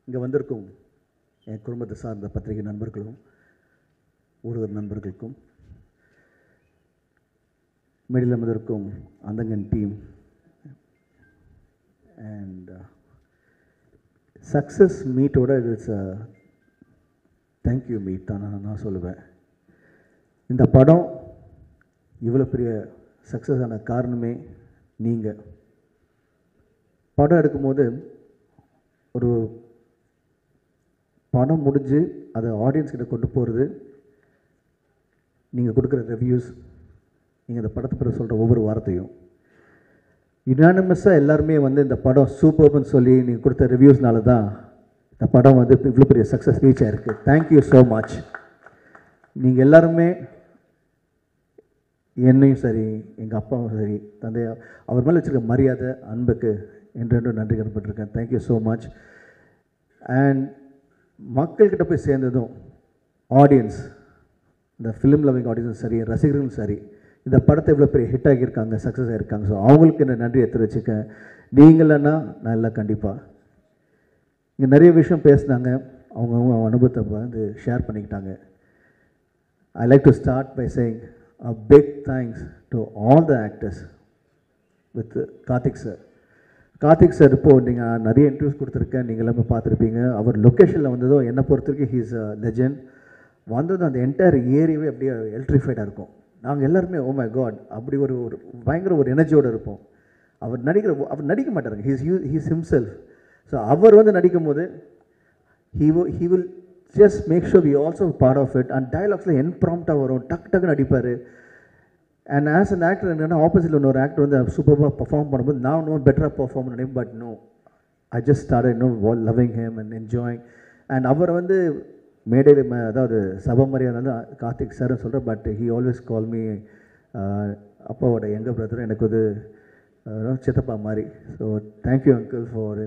இங்கே வந்திருக்கும் என் குடும்பத்தை சார்ந்த பத்திரிகை நண்பர்களும் ஊடக நண்பர்களுக்கும் மேடையில் அமர்ந்திருக்கும் அந்தங்கன் டீம் அண்ட் சக்ஸஸ் மீட்டோட இட்ஸ் தேங்க்யூ மீட் தான் நான் சொல்லுவேன். இந்த படம் இவ்வளோ பெரிய சக்ஸஸ் ஆன காரணமே நீங்கள். படம் எடுக்கும்போது ஒரு படம் முடிஞ்சு அதை ஆடியன்ஸ் கிட்ட கொண்டு போகிறது, நீங்கள் கொடுக்குற ரிவ்யூஸ், நீங்கள் இந்த படத்தை பற்றி சொல்கிற ஒவ்வொரு வார்த்தையும் யுனானிமஸாக எல்லாருமே வந்து இந்த படம் சூப்பர்னு சொல்லி நீங்கள் கொடுத்த ரிவ்யூஸ்னால தான் இந்த படம் வந்து இவ்வளோ பெரிய சக்ஸஸ் ரீச் ஆகிருக்கு. Thank you so much. நீங்கள் எல்லாருமே என்னையும் சரி, எங்கள் அப்பாவும் சரி, தந்தை அவர் மேலே வச்சுருக்க மரியாதை, அன்புக்கு என்றென்றும் நன்றி கடன்பட்டிருக்கேன். Thank you so much. அண்ட் மக்கள்கிட்ட போய் சேர்ந்ததும் ஆடியன்ஸ், இந்த ஃபிலிம் லவ்விங் ஆடியன்ஸும் சரி, ரசிகர்களும் சரி, இந்த படத்தை இவ்வளோ பெரிய ஹிட் ஆகியிருக்காங்க, சக்ஸஸ் ஆகியிருக்காங்க. ஸோ அவங்களுக்கு என்ன நன்றி தெரிவிச்சுக்கேன். நீங்களன்னா நான் எல்லாம் கண்டிப்பாக இங்கே நிறைய விஷயம் பேசினாங்க, அவங்க அனுபவத்தை வந்து ஷேர் பண்ணிக்கிட்டாங்க. I like to start by saying a big thanks to all the actors with Karthik sir. Karthik sir இப்போது நீங்கள் நிறைய இன்டர்வியூஸ் கொடுத்துருக்கேன், நீங்கள் எல்லாமே பார்த்துருப்பீங்க. அவர் லொக்கேஷனில் வந்ததும் என்னை பொறுத்த வரைக்கும் ஹீஸ் அ லெஜெண்ட். வந்ததும் அந்த என்டையர் ஏரியாவே அப்படியே எலக்ட்ரிஃபைடாக இருக்கும். நாங்கள் எல்லாருமே ஓ மை காட் அப்படி ஒரு பயங்கர ஒரு எனர்ஜியோடு இருப்போம். அவர் நடிக்க மாட்டாருங்க, ஹீஸ் ஹிம்செல்ஃப். ஸோ அவர் வந்து நடிக்கும் போது he will just make sure we also part of it. And dialoguesல impromptu வரும், டக்குன்னு அடிப்பார். அண்ட் ஆஸ் அன் ஆக்டர் என்னன்னா ஆப்போசிட்டில் இன்னொரு ஆக்டர் வந்து சூப்பராக பர்ஃபார்ம் பண்ணும்போது நான் இன்னும் பெட்டராக பர்ஃபார்ம் பண்ணேன். But no, I just started loving him and enjoying. And அவர் வந்து மேடையில் அதாவது சபை மாதிரியாக இருந்தாலும் கார்த்திக் சார்னு சொல்கிறேன். But he always call me அப்பாவோட எங்கள் பிரதர், எனக்கு ஒரு சித்தப்பா மாதிரி. So thank you uncle for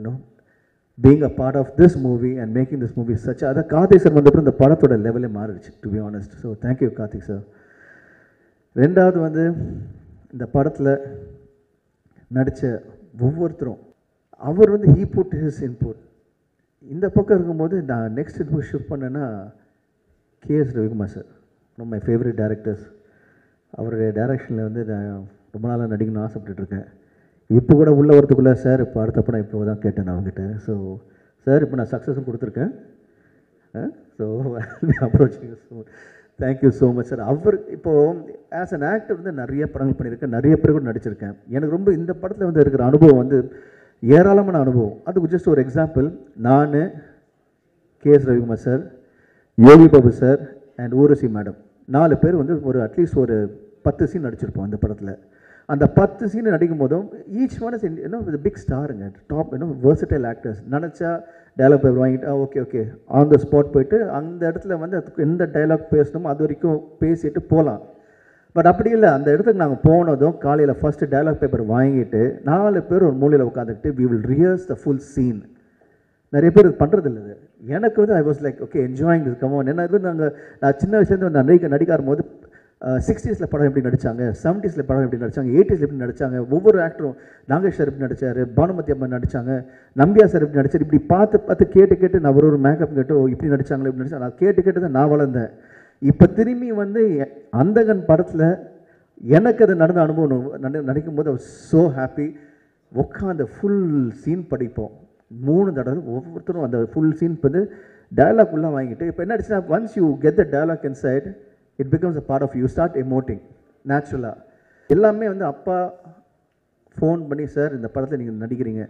being a part of this movie and making this movie such a Karthik sir வந்தப்பறம் இந்த படத்தோட லெவலே மாறிடுச்சு, to be honest. So thank you Karthik sir. ரெண்டாவது வந்து இந்த படத்தில் நடித்த ஒவ்வொருத்தரும் அவர் வந்து ஹீ புட் ஹிஸ் இன்புட். இந்த பக்கம் இருக்கும்போது நான் நெக்ஸ்ட் இது ஷிஃப்ட் பண்ணேன்னா KS Ravikumar sir, one of my favourite directors. அவருடைய டைரக்ஷனில் வந்து நான் ரொம்ப நாளாக நடிக்கணும்னு ஆசைப்பட்டுருக்கேன். இப்போ கூட உள்ள வரத்துக்குள்ளே சார் இப்போ அடுத்த படம் இப்போ தான் கேட்டேன் நான் அவங்ககிட்ட. ஸோ சார் இப்போ நான் சக்ஸஸும் கொடுத்துருக்கேன். So approaching. So thank you so much sir. அவர் இப்போது ஆஸ் அன் ஆக்டர் வந்து நிறைய படங்கள் பண்ணியிருக்கேன், நிறைய பேர் கூட நடிச்சிருக்கேன். எனக்கு ரொம்ப இந்த படத்தில் வந்து இருக்கிற அனுபவம் வந்து ஏராளமான அனுபவம். அதுக்கு ஜஸ்ட் ஒரு எக்ஸாம்பிள், நான், KS Ravikumar sir, Yogi Babu sir and Urvashi madam 4 பேர் வந்து ஒரு அட்லீஸ்ட் ஒரு 10 சீன் நடிச்சிருப்போம் இந்த படத்தில். அந்த 10 சீன் நடிக்கும் போதும் ஈச் ஒன் இஸ் பிக் ஸ்டாருங்க, டாப் வெர்சடைல் ஆக்டர்ஸ். நினச்சா டைலாக் பேப்பர் வாங்கிட்டு ஓகே ஆன் த ஸ்பாட் போயிட்டு அந்த இடத்துல வந்து அதுக்கு எந்த டைலாக் பேசணுமோ அது வரைக்கும் பேசிட்டு போகலாம். பட் அப்படி இல்லை, அந்த இடத்துக்கு நாங்கள் போனதும் காலையில் ஃபஸ்ட்டு டைலாக் பேப்பர் வாங்கிட்டு 4 பேர் ஒரு மூலையில் உட்காந்துக்கிட்டு we will rehearse the full scene. நிறைய பேர் இது பண்ணுறது இல்லை. எனக்கு வந்து I was like okay enjoying this come on. ஏன்னா இது நான் சின்ன வயசுலேருந்து வந்து நடிக்க ஆரம்போது 60s படம் எப்படி நடித்தாங்க, 70s படம் எப்படி நடித்தாங்க, 80s எப்படி நடித்தாங்க, ஒவ்வொரு ஆக்டரும் நாகேஷ் சார் எப்படி நடித்தார், பானுமதி அம்மா நடித்தாங்க, நம்பியா சார் எப்படி நடித்தார், இப்படி பார்த்து கேட்டு நான் ஒரு மேக்கப் கேட்டு இப்படி நடித்தாங்களே இப்படி நடிச்சாங்க. நான் கேட்டு தான் நான் வளர்ந்தேன். இப்போ திரும்பி வந்து அந்தகன் படத்தில் எனக்கு அது நடந்த அனுபவம் நடிக்கும் போது ஸோ ஹாப்பி. உட்காந்து ஃபுல் சீன் படிப்போம் 3 தடவை ஒவ்வொருத்தரும் அந்த ஃபுல் சீன் வந்து டைலாக் உள்ளே வாங்கிட்டு. இப்போ என்ன ஆச்சுன்னா once you get the dialogue inside it becomes a part of you start emoting நேச்சுரலாக. எல்லாமே வந்து அப்பா ஃபோன் பண்ணி சார் இந்த படத்தில் நீங்கள் நடிக்கிறீங்க,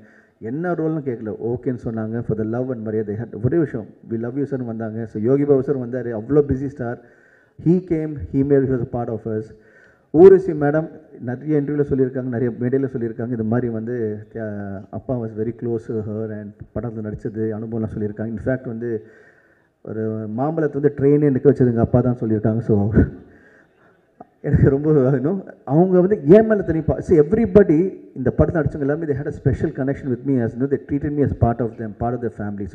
என்ன ரோல்னு கேட்கல, ஓகேன்னு சொன்னாங்க. ஃபார் த லவ் அண்ட் மரியாதை ஒரே விஷயம் வி லவ் யூ சார்னு வந்தாங்க. ஸோ யோகி பாபு சார் வந்தார், அவ்வளோ busy star. He came, he made was a part of us. Urvashi madam நிறைய இன்டர்வியூவில் சொல்லியிருக்காங்க, நிறைய மேடையில் சொல்லியிருக்காங்க, இது மாதிரி வந்து அப்பா was very close to her and படத்தில் நடித்தது அனுபவம்லாம் சொல்லியிருக்காங்க. இன்ஃபேக்ட் வந்து ஒரு மாம்பழத்தை வந்து ட்ரெயினே நிற்க வச்சது எங்கள் அப்பா தான் சொல்லியிருக்காங்க. ஸோ எனக்கு ரொம்ப அவங்க வந்து ஏன் மேலே தனிப்பா எவ்ரிபடி இந்த படத்தை நடிச்சவங்க எல்லாமே they had a special connection with me as they treated me as part of them, part of their family.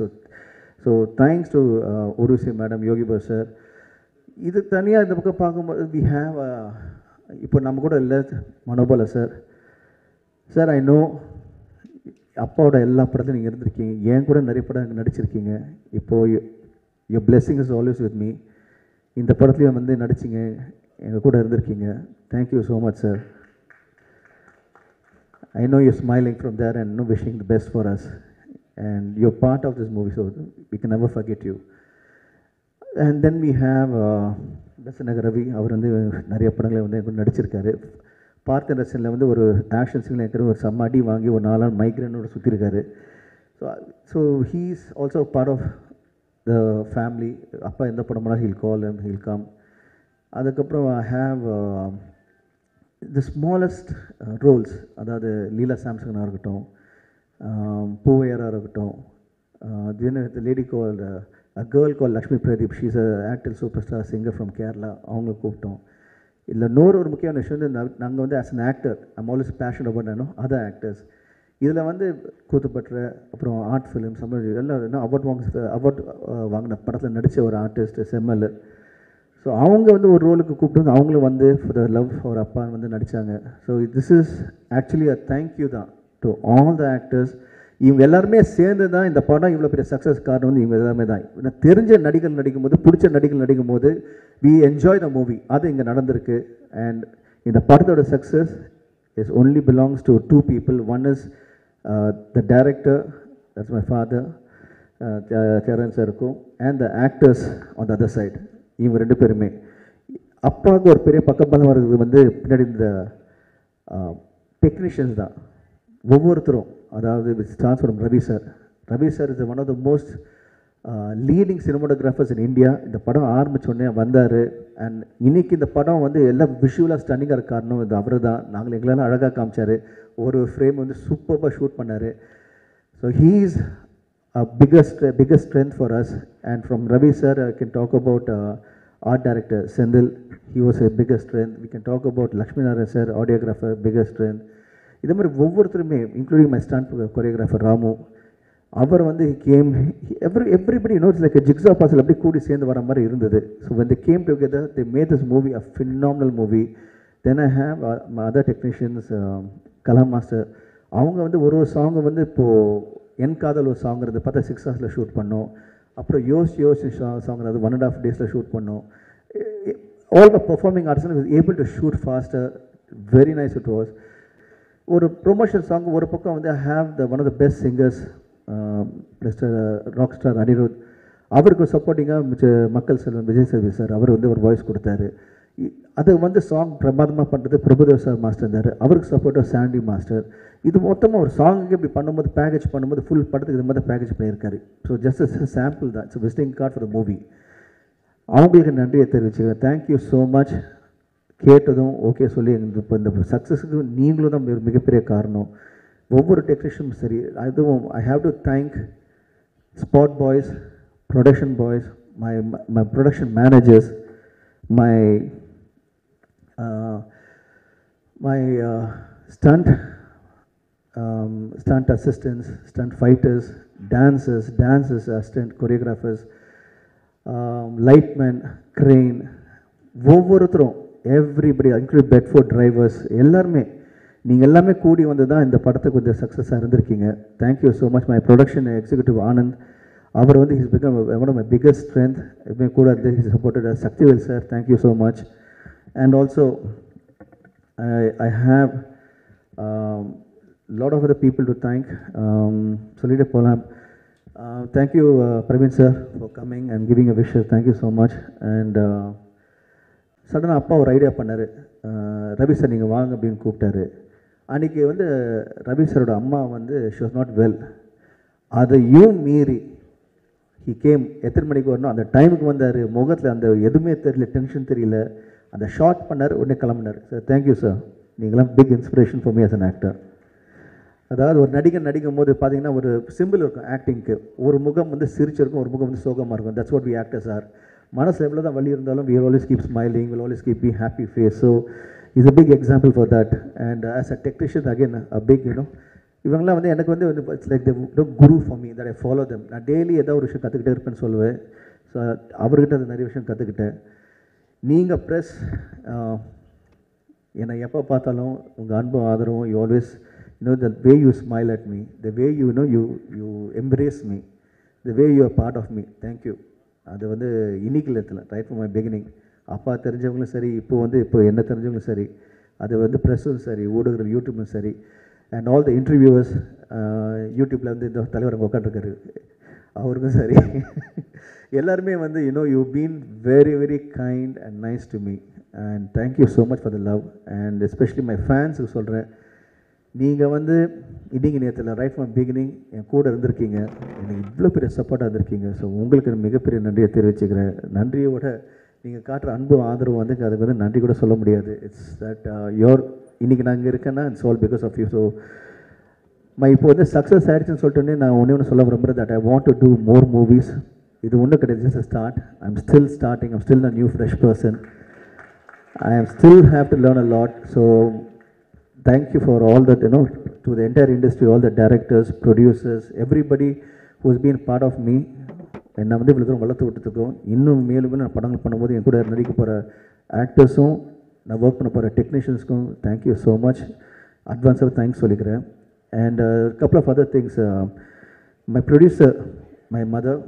So thanks to Urvashi madam, Yogi Babu sir. இது தனியாக இந்த பக்கம் பார்க்கும்போது we have இப்போ நம்ம கூட இல்லை Manobala sir. Sir I know அப்பாவோட எல்லா படத்துலையும் நீங்கள் இருந்திருக்கீங்க, ஏன் கூட நிறைய படம் நடிச்சிருக்கீங்க. இப்போது your blessing is always with me. இந்த படத்துலையும் வந்து நடிச்சிங்க, எங்கள் கூட இருந்திருக்கீங்க. Thank you so much sir. I know you're smiling from there and wishing the best for us. And you're part of this movie, so we can never forget you. And then we have Dasanagar Ravi. அவர் வந்து நிறைய படங்களை வந்து எனக்கு நடிச்சிருக்காரு. பார்த்த ரசனில் வந்து ஒரு action சீனில் இருக்கிற ஒரு செம்ம அடி வாங்கி ஒரு 4 நாள் மைக்ரேனோட சுற்றிருக்காரு. So he is also part of the family. அப்பா எந்த படம் பண்ணால் he'll call and he'll come. அதுக்கப்புறம் I have the smallest roles, அதாவது லீலா சாம்சனாக இருக்கட்டும், பூவையராக இருக்கட்டும், lady call girl call Lakshmi Pradeep, she's a actor super star singer from Kerala, அவங்கள கூப்பிட்டோம். இல்லை ஒரு முக்கியமான விஷயம் வந்து நாங்கள் வந்து as an actor I'm always passion about other actors. இதில் வந்து கூத்துப்பற்ற அப்புறம் ஆர்ட் ஃபிலிம் சம்பந்தம் எல்லாம் அவார்ட் வாங்கின படத்தில் நடித்த ஒரு ஆர்டிஸ்ட் செம்மல். ஸோ அவங்க வந்து ஒரு ரோலுக்கு கூப்பிட்டு அவங்களும் வந்து ஃபார் த லவ் ஃபார் அப்பா வந்து நடித்தாங்க. So this is actually a thank you தான் டு ஆல் த ஆக்டர்ஸ். இவங்க எல்லாருமே சேர்ந்து தான் இந்த படம் இவ்வளோ பெரிய சக்ஸஸ் காரணம் வந்து இவங்க எல்லாருமே தான். தெரிஞ்ச நடிகர்கள் நடிக்கும்போது, பிடிச்ச நடிகர்கள் நடிக்கும்போது we enjoy the movie. அது இங்கே நடந்திருக்கு. அண்ட் இந்த படத்தோட success is only belongs to 2 people. One is the director, that's my father, Charan sir இருக்கும், and the actors on the other side. இவங்க 2 பேருமே. அப்பாவுக்கு ஒரு பெரிய பக்கபலம் வர்றது வந்து பின்னாடி இந்த டெக்னீஷியன்ஸ் தான் ஒவ்வொருத்தரும். அதாவது with starts from Ravi sir. Ravi sir is one of the most leading cinematographers in India. இந்த படம் ஆரம்பித்தோடனே வந்தார். அண்ட் இன்றைக்கி இந்த படம் வந்து எல்லாம் விஷுவலாக ஸ்டன்னிங்காக இருக்க காரணம் இது அவர் தான். நாங்கள் எங்களெல்லாம் அழகாக காமிச்சார். ஒரு ஃப்ரேம் வந்து சூப்பராக ஷூட் பண்ணார். So he is biggest strength for us. And from Ravi sir I can talk about art director Sendil, he was a biggest strength. We can talk about Lakshmi Narayan sir, audiographer, biggest strength. இதே மாதிரி ஒவ்வொருத்தருமே including my stunt choreographer Ramu, அவர் வந்து came everybody notes like jigsaw puzzle அப்படி கூடி சேர்ந்து வர மாதிரி இருந்தது. So when they came together they made this movie a phenomenal movie. Then I have my other technicians, Kalam master. அவங்க வந்து ஒரு சாங் வந்து இப்போது என் காதல் ஒரு சாங் இருந்து பார்த்தா 6 hours ஷூட் பண்ணோம். அப்புறம் யோஸ் சாங் அது 1.5 days ஷூட் பண்ணோம். All the performing artist was able to shoot faster. Very nice it was. ஒரு ப்ரொமோஷன் சாங் ஒரு பக்கம் வந்து I have the one of the best singers mister rock star Anirudh. அவருக்கு சப்போர்ட்டிங்காக மக்கள் செல்வன் விஜய் சேவி சார், அவர் வந்து ஒரு வாய்ஸ் கொடுத்தாரு. அது வந்து சாங் பிரமாதமாக பண்ணுறது பிரபுதேவ் சார் மாஸ்டர் இருந்தார். அவருக்கு சப்போர்ட்டாக சாண்டி மாஸ்டர். இது மொத்தமாக ஒரு சாங்குக்கு இப்படி பண்ணும்போது பேக்கேஜ் பண்ணும்போது ஃபுல் படத்துக்கு இது மாதிரி பேக்கேஜ் பண்ணியிருக்காரு. ஸோ ஜஸ்ட் சாம்பிள் தான். It's visiting card for the movie. அவங்களுக்கு நன்றியை தெரிவிச்சுக்கிறேன். Thank you so much. கேட்டதும் ஓகே சொல்லி இப்போ இந்த சக்ஸஸுக்கு நீங்களும் தான் மிகப்பெரிய காரணம். ஒவ்வொரு டெக்னீஷியனும் சரி. அதுவும் I have to thank spot boys, production boys, my production managers, my stunt assistants, stunt fighters, dancers, assistant choreographers, lightmen, crane, ஒவ்வொருத்தரும் எவ்ரிபடி இன்க்ளூட் பெட்ஃபோர்ட் டிரைவர்ஸ் எல்லாருமே நீங்கள் எல்லாமே கூடி வந்து தான் இந்த படத்துக்கு கொஞ்சம் சக்ஸஸாக இருந்திருக்கீங்க. Thank you so much. My production executive Anand, அவர் வந்து his become one of my biggest strength. எப்பவுமே கூட இருந்து his supported Sakthivel sir, thank you so much. And also I have lot of other people to thank. சொல்லிட்டு போகலாம். Thank you Praveen sir for coming and giving a wishes. Thank you so much. And சடனாக அப்பா ஒரு idea பண்ணார். Ravi sir நீங்கள் வாங்க அப்படின்னு கூப்பிட்டாரு. அன்றைக்கி வந்து ரவி சாரோட அம்மா வந்து ஷி வாஸ் நாட் வெல். அதையும் மீறி ஹி கேம். எத்தனை மணிக்கு வரணும் அந்த டைமுக்கு வந்தார். முகத்தில் அந்த எதுவுமே தெரியல, டென்ஷன் தெரியல. அந்த ஷார்ட் பண்ணார், உடனே கிளம்பினார். சார் தேங்க்யூ சார், நீங்களாம் big inspiration for me as an actor. அதாவது ஒரு நடிகன் நடிக்கும் போது பார்த்தீங்கன்னா ஒரு சிம்பிள் இருக்கும் ஆக்டிங்க்கு. ஒரு முகம் வந்து சிரிச்சிருக்கும், ஒரு முகம் வந்து சோகமாக இருக்கும். That's what we actors are. மனசில் எவ்வளோ தான் வலி இருந்தாலும் we will always keep smiling, will always keep be happy face. So is a big example for that. And as a technician again a big இவங்களாம் வந்து எனக்கு வந்து it's like the Guru for me that I follow them. நான் daily ஏதோ ஒரு விஷயம் கற்றுக்கிட்டே இருப்பேன்னு சொல்லுவேன். ஸோ அவர்கிட்ட அது நிறைய விஷயம் கற்றுக்கிட்டேன். நீங்கள் ப்ரெஸ் என்னை எப்போ பார்த்தாலும் உங்கள் அன்பும் ஆதரவும் you always the way you smile at me, the way you embrace me, the way you are part of me. Thank you. அது வந்து இன்னைக்கு இல்லை, ரைட் ஃப்ரம் மை பிகினிங். அப்பா தெரிஞ்சவங்களும் சரி, இப்போ என்ன தெரிஞ்சவங்களும் சரி, அது வந்து ப்ரெஸ்ஸும் சரி, ஊடகங்கள் யூடியூப்லும் சரி, அண்ட் ஆல் த இன்டர்வியூவர்ஸ், யூடியூப்பில் வந்து இந்த தலைவர் அங்கே உட்காந்துருக்காரு, அவருக்கும் சரி, எல்லாருமே வந்து you been very very kind and nice to me, and thank you so much for the love. And especially my ஃபேன்ஸுக்கு சொல்கிறேன், நீங்கள் வந்து இன்றைக்கி நேரத்தில் ரைட் ஃப்ரம் பிகினிங் என் கூட இருந்திருக்கீங்க, எனக்கு இவ்வளோ பெரிய சப்போர்ட்டாக இருந்திருக்கீங்க. ஸோ உங்களுக்கு மிகப்பெரிய நன்றியை தெரிவிச்சுக்கிறேன். நன்றியோட நீங்கள் காட்டுற அன்பு ஆதரவு வந்து அதுக்கு வந்து நன்றி கூட சொல்ல முடியாது. இட்ஸ் தட் இன்றைக்கி நான் இங்கே இருக்கேன்னா it's all because of you. So இப்போ வந்து சக்ஸஸ் ஆகிடுச்சுன்னு சொல்லிட்டோன்னே நான் ஒன்று சொல்ல விரும்புகிறேன், that I want to do more movies. இது ஒன்றும் கிடையாது, just start. I am still starting, I'm still a new fresh person. I am still have to learn a lot. So thank you for all that, to the entire industry, all the directors, producers, everybody who's been part of me. என்னை வந்து இவ்வளோ தூரம் வளர்த்து விட்டதுக்கும், இன்னும் மேலும் நான் படங்கள் பண்ணும்போது என் கூட நடிக்க போகிற ஆக்டர்ஸும், நான் ஒர்க் பண்ண போகிற டெக்னீஷியன்ஸ்க்கும் தேங்க்யூ ஸோ மச். அட்வான்ஸாக தேங்க்ஸ் சொல்லிக்கிறேன். And couple of other things, my producer, my mother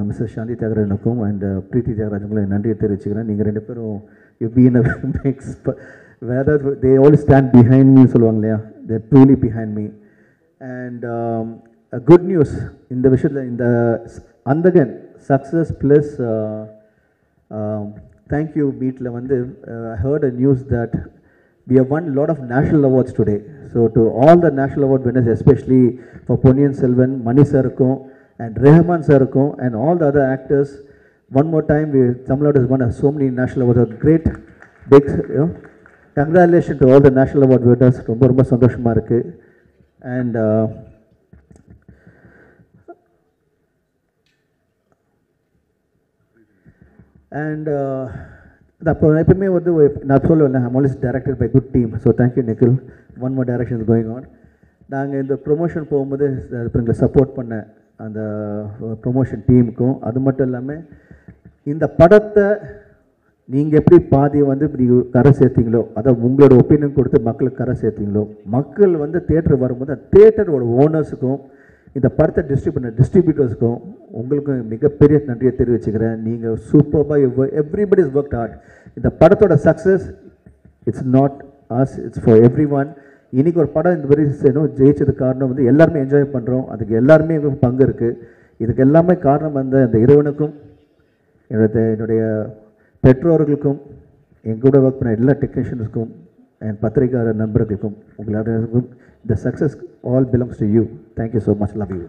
Mrs Shanthi தியாகராஜனுக்கும் அண்ட் பிரீத்தி தியாகராஜனுக்கும் நன்றியை தெரிவிச்சுக்கிறேன். நீங்கள் ரெண்டு பேரும் you been a mix, whether they all stand behind me சொல்லுவாங்க இல்லையா, they're truly behind me. And a good news இந்த விஷயத்தில், இந்த அந்தகன் சக்ஸஸ் ப்ளஸ் தேங்க்யூ மீட்டில் வந்து I heard a news that we have won a lot of national awards today. So to all the national award winners, especially for Ponniyin Selvan, Mani sirukkum and Rehman sirukkum and all the other actors, one more time Tamil Nadu has won so many national awards. Great big congratulations to all the national award winners. ரொம்ப ரொம்ப சந்தோஷமாக இருக்குது. And அப்போ எப்பவுமே வந்து நான் சொல்லுவேன், I'm always directed by good team. So thank you Nikhil. One more direction is going on. நாங்கள் இந்த ப்ரொமோஷன் போகும்போது எங்களை சப்போர்ட் பண்ண அந்த ப்ரொமோஷன் டீமுக்கும், அது மட்டும் இல்லாமல் இந்த படத்தை நீங்கள் எப்படி பாதியை வந்து இப்படி கரை சேர்த்தீங்களோ, அதை உங்களோட ஒப்பீனியன் கொடுத்து மக்களுக்கு கரை சேர்த்தீங்களோ, மக்கள் வந்து தியேட்டர் வரும்போது அந்த தியேட்டரோட ஓனர்ஸுக்கும் இந்த படத்தை டிஸ்ட்ரிபியூட்டர்ஸுக்கும் உங்களுக்கும் மிகப்பெரிய நன்றியை தெரிவிச்சுக்கிறேன். நீங்கள் சூப்பராக எவ்ரிபடி இஸ் ஒர்க் ஹார்ட். இந்த படத்தோட success it's not us, it's for everyone. இன்றைக்கி ஒரு படம் இந்த மாதிரி ஜெயிச்சதுக்கு காரணம் வந்து எல்லாருமே என்ஜாய் பண்ணுறோம், அதுக்கு எல்லாருமே எங்களுக்கு பங்கு இருக்குது. இதுக்கு எல்லாமே காரணம் வந்து அந்த இறைவனுக்கும், என்னுடைய பெற்றோர்களுக்கும், என் கூட ஒர்க் பண்ண எல்லா டெக்னீஷியன்ஸுக்கும் அண்ட் பத்திரிகையாளர் நண்பர்களுக்கும், உங்கள் எல்லாருக்கும், the success all belongs to you. Thank you so much. Love you.